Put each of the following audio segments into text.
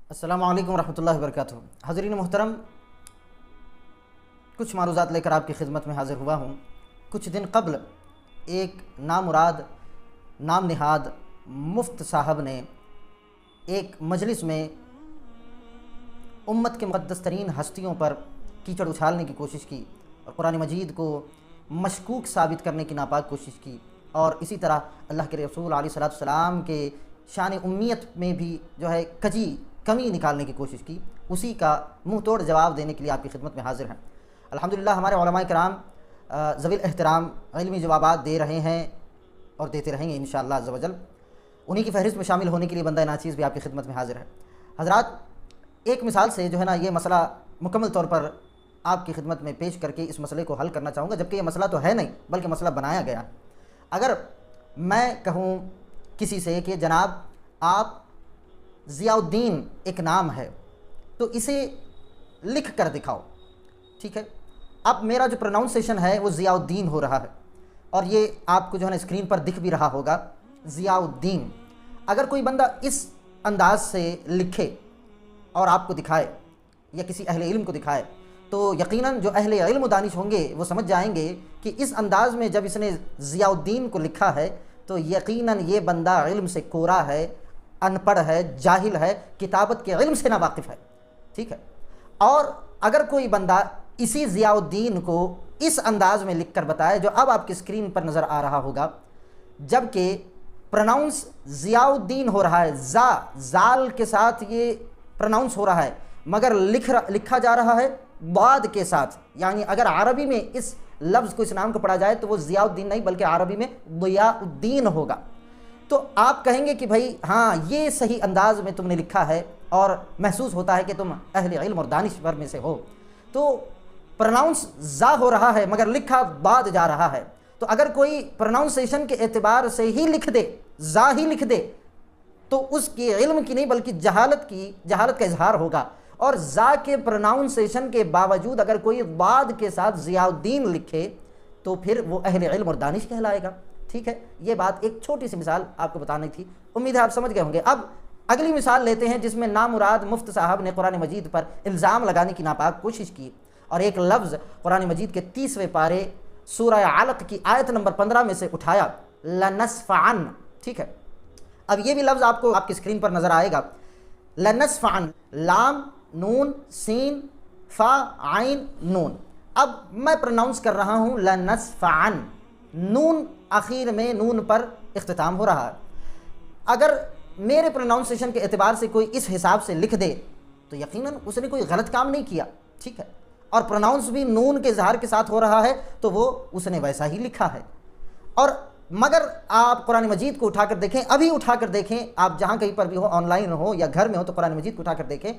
السلام علیکم ورحمۃ اللہ وبرکاتہ۔ حاضرین محترم، کچھ معروضات لے کر آپ کی خدمت میں حاضر ہوا ہوں۔ کچھ دن قبل ایک نامراد نام نہاد مفت صاحب نے ایک مجلس میں امت کے مقدس ترین ہستیوں پر کیچڑ اچھالنے کی کوشش کی اور قرآن مجید کو مشکوک ثابت کرنے کی ناپاک کوشش کی، اور اسی طرح اللہ کے رسول علیہ الصلوۃ والسلام کے شان امیت میں بھی جو ہے کمی نکالنے کی کوشش کی۔ اسی کا منہ توڑ جواب دینے کے لیے آپ کی خدمت میں حاضر ہیں۔ الحمدللہ ہمارے علماء کرام ذوی الاحترام علمی جوابات دے رہے ہیں اور دیتے رہیں گے انشاءاللہ عز و جل۔ انہی کی فہرست میں شامل ہونے کے لیے بندہ ناچیز بھی آپ کی خدمت میں حاضر ہے۔ حضرات، ایک مثال سے جو ہے نا یہ مسئلہ مکمل طور پر آپ کی خدمت میں پیش کر کے اس مسئلے کو حل کرنا چاہوں گا، جبکہ یہ مسئلہ تو ہے نہیں بلکہ مسئلہ بنایا گیا۔ اگر میں کہوں کسی سے کہ جناب آپ ضیاء الدین ایک نام ہے تو اسے لکھ کر دکھاؤ، ٹھیک ہے؟ اب میرا جو پروناؤنسیشن ہے وہ ضیاء الدین ہو رہا ہے، اور یہ آپ کو جو ہے نا اسکرین پر دکھ بھی رہا ہوگا ضیاء الدین۔ اگر کوئی بندہ اس انداز سے لکھے اور آپ کو دکھائے یا کسی اہل علم کو دکھائے تو یقیناً جو اہل علم و دانش ہوں گے وہ سمجھ جائیں گے کہ اس انداز میں جب اس نے ضیاء الدین کو لکھا ہے تو یقیناً یہ بندہ علم سے کورا ہے، ان پڑھ ہے، جاہل ہے، کتابت کے علم سے ناواقف ہے، ٹھیک ہے؟ اور اگر کوئی بندہ اسی ضیاء الدین کو اس انداز میں لکھ کر بتائے جو اب آپ کی اسکرین پر نظر آ رہا ہوگا، جبکہ پروناؤنس ضیاء الدین ہو رہا ہے، زال کے ساتھ یہ پروناؤنس ہو رہا ہے، مگر لکھا جا رہا ہے بعد کے ساتھ، یعنی اگر عربی میں اس لفظ کو، اس نام کو پڑھا جائے تو وہ ضیاء الدین نہیں بلکہ عربی میں ضیاء الدین ہوگا۔ تو آپ کہیں گے کہ بھائی ہاں یہ صحیح انداز میں تم نے لکھا ہے اور محسوس ہوتا ہے کہ تم اہل علم اور دانشور میں سے ہو۔ تو پروناؤنس زا ہو رہا ہے مگر لکھا بعد جا رہا ہے، تو اگر کوئی پروناؤنسیشن کے اعتبار سے ہی لکھ دے، زا ہی لکھ دے، تو اس کی علم کی نہیں بلکہ جہالت کا اظہار ہوگا۔ اور زا کے پروناؤنسیشن کے باوجود اگر کوئی بعد کے ساتھ ضیاء الدین لکھے تو پھر وہ اہل علم اور دانش کہلائے گا، ٹھیک ہے؟ یہ بات ایک چھوٹی سی مثال آپ کو بتانی تھی، امید ہے آپ سمجھ گئے ہوں گے۔ اب اگلی مثال لیتے ہیں جس میں نامراد مفت صاحب نے قرآن مجید پر الزام لگانے کی ناپاک کوشش کی، اور ایک لفظ قرآن مجید کے 30ویں پارے سورہ علق کی آیت نمبر 15 میں سے اٹھایا، لنسفعن، ٹھیک ہے؟ اب یہ بھی لفظ آپ کو آپ کی اسکرین پر نظر آئے گا، لنسفعن، لام نون سین فا عین نون۔ اب میں پروناؤنس کر رہا ہوں لنسفعن، نون آخر میں نون پر اختتام ہو رہا ہے۔ اگر میرے پروناؤنسیشن کے اعتبار سے کوئی اس حساب سے لکھ دے تو یقیناً اس نے کوئی غلط کام نہیں کیا، ٹھیک ہے؟ اور پروناؤنس بھی نون کے اظہار کے ساتھ ہو رہا ہے تو وہ اس نے ویسا ہی لکھا ہے۔ اور مگر آپ قرآن مجید کو اٹھا کر دیکھیں، ابھی اٹھا کر دیکھیں، آپ جہاں کہیں پر بھی ہو، آن لائن ہو یا گھر میں ہو، تو قرآن مجید کو اٹھا کر دیکھیں۔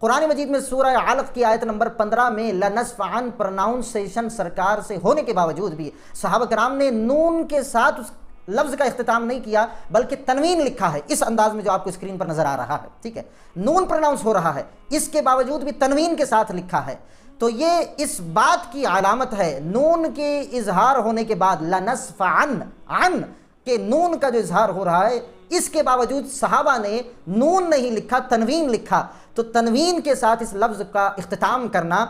قرآن مجید میں سورہ علق کی آیت نمبر 15 میں لنسفعن پروناؤنسیشن سرکار سے ہونے کے باوجود بھی صحابہ کرام نے نون کے ساتھ اس لفظ کا اختتام نہیں کیا بلکہ تنوین لکھا ہے، اس انداز میں جو آپ کو اسکرین پر نظر آ رہا ہے، ٹھیک ہے؟ نون پروناؤنس ہو رہا ہے، اس کے باوجود بھی تنوین کے ساتھ لکھا ہے، تو یہ اس بات کی علامت ہے، نون کے اظہار ہونے کے بعد لنسفعن، عن کہ نون کا جو اظہار ہو رہا ہے، اس کے باوجود صحابہ نے نون نہیں لکھا، تنوین لکھا، تو تنوین کے ساتھ اس لفظ کا اختتام کرنا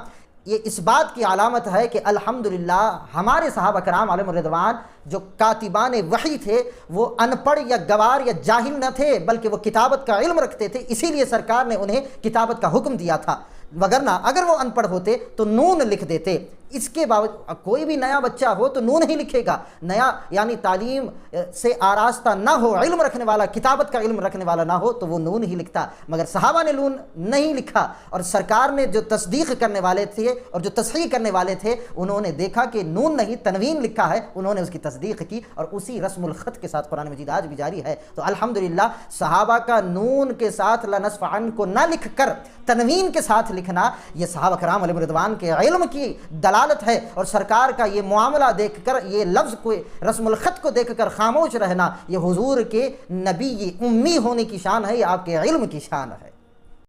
یہ اس بات کی علامت ہے کہ الحمدللہ ہمارے صحابہ کرام علیہم الرضوان جو کاتبان وحی تھے وہ ان پڑھ یا گوار یا جاہل نہ تھے بلکہ وہ کتابت کا علم رکھتے تھے، اسی لیے سرکار نے انہیں کتابت کا حکم دیا تھا، وگرنہ اگر وہ ان پڑھ ہوتے تو نون لکھ دیتے۔ اس کے باوجود کوئی بھی نیا بچہ ہو تو نون ہی لکھے گا، نیا یعنی تعلیم سے آراستہ نہ ہو، علم رکھنے والا، کتابت کا علم رکھنے والا نہ ہو تو وہ نون ہی لکھتا، مگر صحابہ نے نون نہیں لکھا، اور سرکار نے جو تصدیق کرنے والے تھے اور جو تصحیح کرنے والے تھے انہوں نے دیکھا کہ نون نہیں تنوین لکھا ہے، انہوں نے اس کی تصدیق کی، اور اسی رسم الخط کے ساتھ قرآن مجید آج بھی جاری ہے۔ تو الحمدللہ صحابہ کا نون کے ساتھ لنسفعن کو نہ لکھ کر تنوین کے ساتھ لکھنا یہ صحابہ کرام علیہ رضوان کے علم کی دلالت ہے، اور سرکار کا یہ معاملہ دیکھ کر، یہ لفظ کو، رسم الخط کو دیکھ کر خاموش رہنا یہ حضور کے نبی امی ہونے کی شان ہے، یہ آپ کے علم کی شان ہے۔